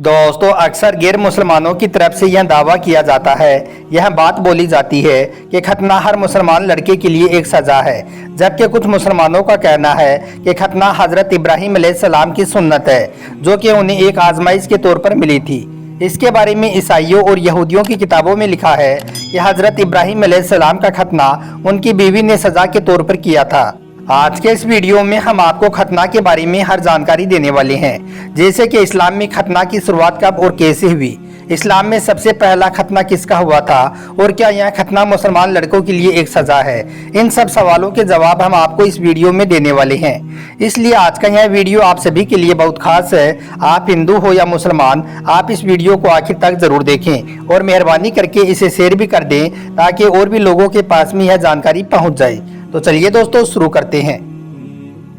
दोस्तों अक्सर गैर मुसलमानों की तरफ से यह दावा किया जाता है, यह बात बोली जाती है कि खतना हर मुसलमान लड़के के लिए एक सज़ा है, जबकि कुछ मुसलमानों का कहना है कि खतना हज़रत इब्राहीम अलैहिस्सलाम की सुन्नत है, जो कि उन्हें एक आजमाइश के तौर पर मिली थी। इसके बारे में ईसाइयों और यहूदियों की किताबों में लिखा है कि हज़रत इब्राहीम अलैहिस्सलाम का खतना उनकी बीवी ने सज़ा के तौर पर किया था। आज के इस वीडियो में हम आपको खतना के बारे में हर जानकारी देने वाले हैं, जैसे कि इस्लाम में खतना की शुरुआत कब और कैसे हुई, इस्लाम में सबसे पहला खतना किसका हुआ था और क्या यह खतना मुसलमान लड़कों के लिए एक सज़ा है। इन सब सवालों के जवाब हम आपको इस वीडियो में देने वाले हैं, इसलिए आज का यह वीडियो आप सभी के लिए बहुत खास है। आप हिंदू हो या मुसलमान, आप इस वीडियो को आखिर तक ज़रूर देखें और मेहरबानी करके इसे शेयर भी कर दें ताकि और भी लोगों के पास में यह जानकारी पहुँच जाए। तो चलिए दोस्तों शुरू करते हैं।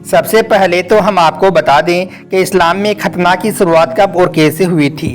सबसे पहले तो हम आपको बता दें कि इस्लाम में खतना की शुरुआत कब और कैसे हुई थी।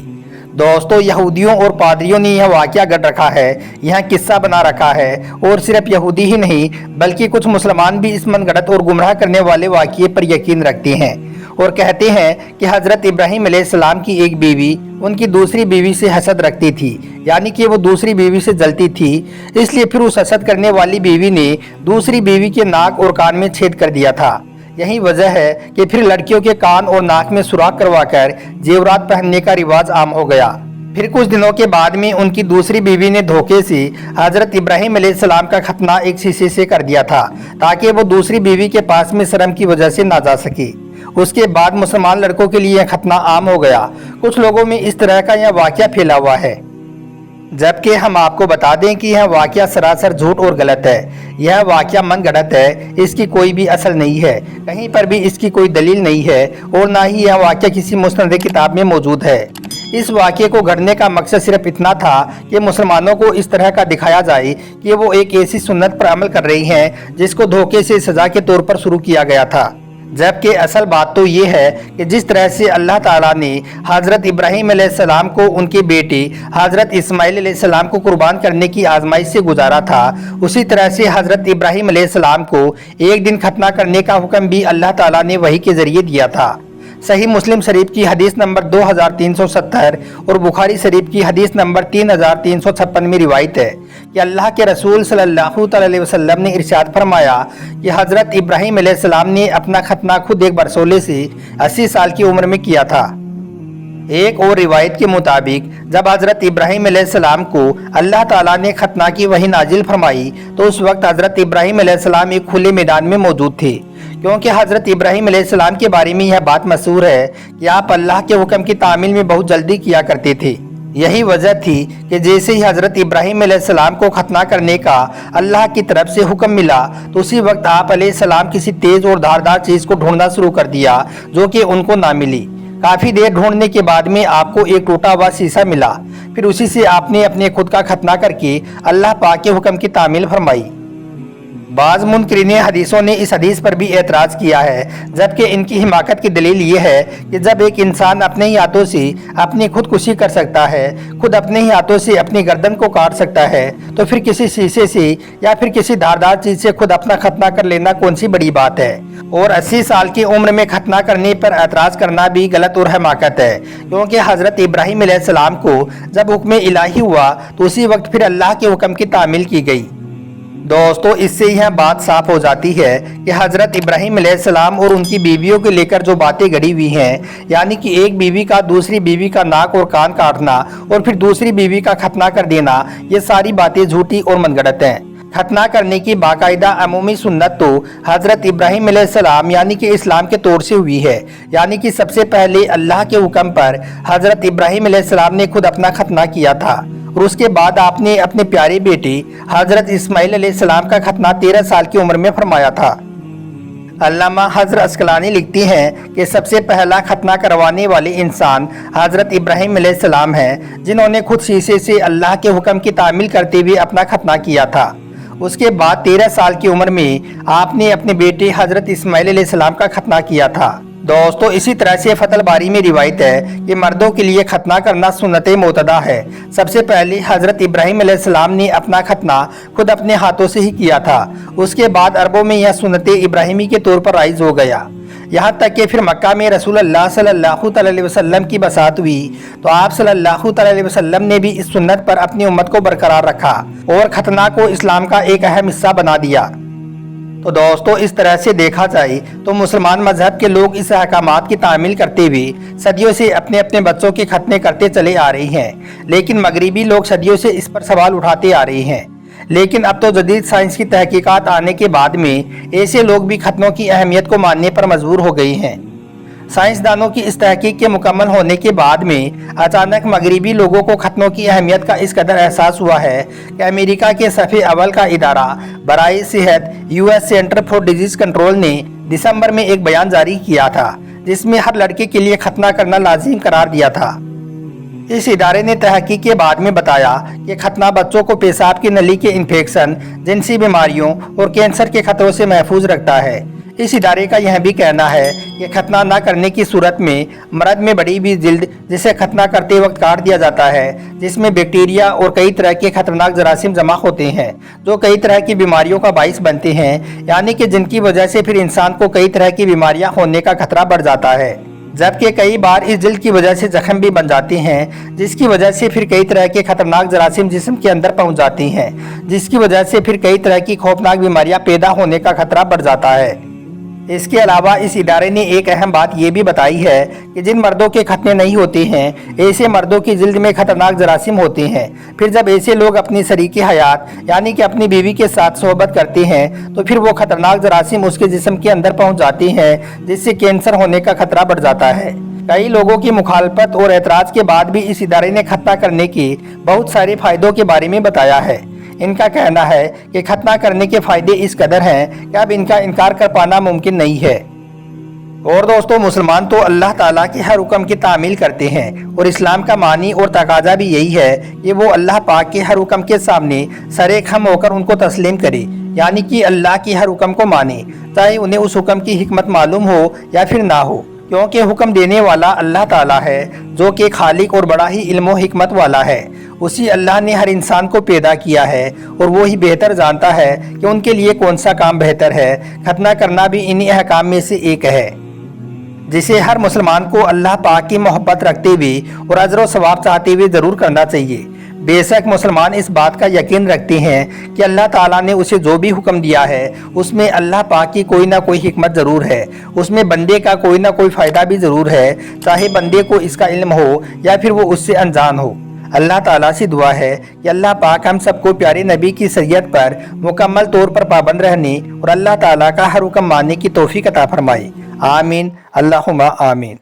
दोस्तों यहूदियों और पादरियों ने यह वाक़या गढ़ रखा है, यह किस्सा बना रखा है, और सिर्फ यहूदी ही नहीं बल्कि कुछ मुसलमान भी इस मनगढ़ंत और गुमराह करने वाले वाक़ये पर यकीन रखते हैं और कहते हैं कि हज़रत इब्राहीम अलैहिस्सलाम की एक बीवी उनकी दूसरी बीवी से हसद रखती थी, यानी कि वो दूसरी बीवी से जलती थी, इसलिए फिर उस हसद करने वाली बीवी ने दूसरी बीवी के नाक और कान में छेद कर दिया था। यही वजह है कि फिर लड़कियों के कान और नाक में सुराख करवाकर जेवरात पहनने का रिवाज आम हो गया। फिर कुछ दिनों के बाद में उनकी दूसरी बीवी ने धोखे से हज़रत इब्राहीम अलैहिस्सलाम का खतना एक शीशे से कर दिया था, ताकि वो दूसरी बीवी के पास में शर्म की वजह से ना जा सके। उसके बाद मुसलमान लड़कों के लिए यह खतना आम हो गया। कुछ लोगों में इस तरह का यह वाक़या फैला हुआ है, जबकि हम आपको बता दें कि यह वाक़या सरासर झूठ और गलत है। यह वाक़या मनगढ़ंत है, इसकी कोई भी असल नहीं है, कहीं पर भी इसकी कोई दलील नहीं है और ना ही यह वाक़या किसी मुस्तनद किताब में मौजूद है। इस वाक़ये को गढ़ने का मकसद सिर्फ इतना था कि मुसलमानों को इस तरह का दिखाया जाए कि वो एक ऐसी सुन्नत पर अमल कर रही हैं जिसको धोखे से सज़ा के तौर पर शुरू किया गया था। जबकि असल बात तो ये है कि जिस तरह से अल्लाह ताला ने हज़रत इब्राहीम अलैहिस्सलाम को उनके बेटे हज़रत इस्माइल अलैहिस्सलाम को कुर्बान करने की आजमाइश से गुजारा था, उसी तरह से हज़रत इब्राहीम अलैहिस्सलाम को एक दिन खतना करने का हुक्म भी अल्लाह ताला ने वही के ज़रिए दिया था। सही मुस्लिम शरीफ की हदीस नंबर 2370 और बुखारी शरीफ की हदीस नंबर 3356 में रिवायत है कि अल्लाह के रसूल सल्लल्लाहु अलैहि वसल्लम ने इरशाद फरमाया कि हज़रत इब्राहीम अलैहिस्सलाम ने अपना खतना खुद एक बरसोले से 80 साल की उम्र में किया था। एक और रिवायत के मुताबिक जब हज़रत इब्राहीम अलैहिस्सलाम को अल्लाह ताला ने खतना की वही नाजिल फरमाई तो उस वक्त हज़रत इब्राहीम अलैहिस्सलाम एक खुले मैदान में मौजूद थे, क्योंकि हज़रत इब्राहीम अलैहिस्सलाम के बारे में यह बात मशहूर है कि आप अल्लाह के हुक्म की तामील में बहुत जल्दी किया करते थे। यही वजह थी कि जैसे ही हज़रत इब्राहीम अलैहिस्सलाम को खतना करने का अल्लाह की तरफ से हुक्म मिला तो उसी वक्त आप अलैहिस्सलाम किसी तेज़ और धारदार चीज़ को ढूंढना शुरू कर दिया, जो कि उनको ना मिली। काफ़ी देर ढूंढने के बाद में आपको एक टूटा हुआ शीशा मिला, फिर उसी से आपने अपने खुद का खतना करके अल्लाह पाक के हुक्म की तामील फरमाई। बाज़ मुनकरीन हदीसों ने इस हदीस पर भी एतराज़ किया है, जबकि इनकी हिमाकत की दलील ये है कि जब एक इंसान अपने ही हाथों से अपनी खुदकुशी कर सकता है, खुद अपने ही हाथों से अपनी गर्दन को काट सकता है, तो फिर किसी शीशे से या फिर किसी धारदार चीज़ से खुद अपना खतना कर लेना कौन सी बड़ी बात है। और 80 साल की उम्र में खतना करने पर एतराज़ करना भी गलत और हिमाकत है, क्योंकि हज़रत इब्राहीम अलैहिस्सलाम को जब हुक्म इलाही हुआ तो उसी वक्त फिर अल्लाह के हुक्म की तामील की गई। दोस्तों इससे यह बात साफ हो जाती है कि हज़रत इब्राहीम अलैहिस्सलाम और उनकी बीवियों को लेकर जो बातें गढ़ी हुई हैं, यानी कि एक बीवी का दूसरी बीवी का नाक और कान काटना और फिर दूसरी बीवी का खतना कर देना, ये सारी बातें झूठी और मनगढ़ंत हैं। खतना करने की बाकायदा अमूमी सुन्नत तो हज़रत इब्राहीम अलैहिस्सलाम यानी कि इस्लाम के तौर से हुई है, यानी कि सबसे पहले अल्लाह के हुक्म पर हज़रत इब्राहीम अलैहिस्सलाम ने खुद अपना खतना किया था और उसके बाद आपने अपने प्यारे बेटे हज़रत इस्माइल अलैहिस्सलाम का खतना 13 साल की उम्र में फरमाया था। अल्लामा हज़रत अस्कलानी लिखती हैं कि सबसे पहला खतना करवाने वाले इंसान हज़रत इब्राहीम अलैहिस्सलाम हैं, जिन्होंने खुद शीशे से अल्लाह के हुक्म की तामील करते हुए अपना खतना किया था। उसके बाद 13 साल की उम्र में आपने अपने बेटे हज़रत इस्माइल अलैहिस्सलाम का खतना किया था। दोस्तों इसी तरह से फतल बारी में रिवायत है कि मर्दों के लिए खतना करना सुन्नत मुतदा है। सबसे पहले हज़रत इब्राहीम अलैहिस्सलाम ने अपना खतना खुद अपने हाथों से ही किया था, उसके बाद अरबों में यह सुन्नत इब्राहिमी के तौर पर राइज हो गया। यहाँ तक कि फिर मक्का में रसूल अल्लाह सल्लल्लाहु अलैहि वसल्लम की बसात हुई तो आप सल्लल्लाहु अलैहि वसल्लम ने भी इस सुन्नत पर अपनी उम्मत को बरकरार रखा और खतना को इस्लाम का एक अहम हिस्सा बना दिया। तो दोस्तों, इस तरह से देखा जाए तो मुसलमान मजहब के लोग इस अहकामात की तामील करते हुए सदियों से अपने अपने बच्चों के खतने करते चले आ रहे हैं, लेकिन मगरिबी लोग सदियों से इस पर सवाल उठाते आ रहे हैं। लेकिन अब तो जदीद साइंस की तहकीकात आने के बाद में ऐसे लोग भी खतनों की अहमियत को मानने पर मजबूर हो गए हैं। साइंसदानों की इस तहकीक के मुकम्मल होने के बाद में अचानक मगरिबी लोगों को खतनों की अहमियत का इस कदर एहसास हुआ है कि अमेरिका के सफ़े अव्वल का इदारा बराए सेहत US centre for disease control ने दिसंबर में एक बयान जारी किया था, जिसमें हर लड़के के लिए खतना करना लाजिम करार दिया था। इस इदारे ने तहकीक के बाद में बताया कि खतना बच्चों को पेशाब की नली के इन्फेक्शन, जिनसी बीमारियों और कैंसर के खतरों से महफूज रखता है। इस इदारे का यह भी कहना है कि खतना न करने की सूरत में मर्द में बड़ी हुई जिल्द, जिसे खतना करते वक्त काट दिया जाता है, जिसमें बैक्टीरिया और कई तरह के खतरनाक जरासीम जमा होते हैं जो कई तरह की बीमारियों का बाइस बनते हैं, यानी कि जिनकी वजह से फिर इंसान को कई तरह की बीमारियां होने का खतरा बढ़ जाता है। जबकि कई बार इस जिल्द की वजह से जख्म भी बन जाते हैं, जिसकी वजह से फिर कई तरह के खतरनाक जरासीम जिस्म के अंदर पहुंच जाती हैं, जिसकी वजह से फिर कई तरह की खौफनाक बीमारियां पैदा होने का खतरा बढ़ जाता है। इसके अलावा इस इदारे ने एक अहम बात यह भी बताई है कि जिन मर्दों के खतने नहीं होते हैं, ऐसे मर्दों की जिल्द में खतरनाक जरासीम होते हैं। फिर जब ऐसे लोग अपनी शरीके हयात यानी कि अपनी बीवी के साथ सोहबत करते हैं तो फिर वो खतरनाक जरासीम उसके जिस्म के अंदर पहुंच जाते हैं, जिससे कैंसर होने का खतरा बढ़ जाता है। कई लोगों की मुखालफत और एतराज के बाद भी इस इदारे ने खतना करने के बहुत सारे फायदों के बारे में बताया है। इनका कहना है कि खतना करने के फायदे इस कदर हैं कि अब इनका इनकार कर पाना मुमकिन नहीं है। और दोस्तों, मुसलमान तो अल्लाह ताला के हर हुक्म की तामील करते हैं और इस्लाम का मानी और तकाजा भी यही है कि वो अल्लाह पाक के हर हुक्म के सामने सरे खम होकर उनको तस्लीम करे, यानी कि अल्लाह की हर हुक्म को माने, चाहे उन्हें उस हुक्म की हिकमत मालूम हो या फिर ना हो, क्योंकि हुक्म देने वाला अल्लाह ताला है जो कि खालिक और बड़ा ही इल्म व हिकमत वाला है। उसी अल्लाह ने हर इंसान को पैदा किया है और वो ही बेहतर जानता है कि उनके लिए कौन सा काम बेहतर है। खतना करना भी इन्हीं अहकाम में से एक है, जिसे हर मुसलमान को अल्लाह पाक की मोहब्बत रखते हुए और अजर व सवाब चाहते हुए ज़रूर करना चाहिए। बेशक मुसलमान इस बात का यकीन रखते हैं कि अल्लाह ताला ने उसे जो भी हुक्म दिया है उसमें अल्लाह पाक की कोई ना कोई हिकमत ज़रूर है, उसमें बंदे का कोई ना कोई फ़ायदा भी ज़रूर है, चाहे बंदे को इसका इल्म हो या फिर वो उससे अनजान हो। अल्लाह ताला से दुआ है कि अल्लाह पाक हम सबको प्यारे नबी की शरीयत पर मुकम्मल तौर पर पाबंद रहने और अल्लाह ताला का हर हुक्म मानने की तौफीक अता फरमाए। आमीन, अल्लाहुम्मा आमीन।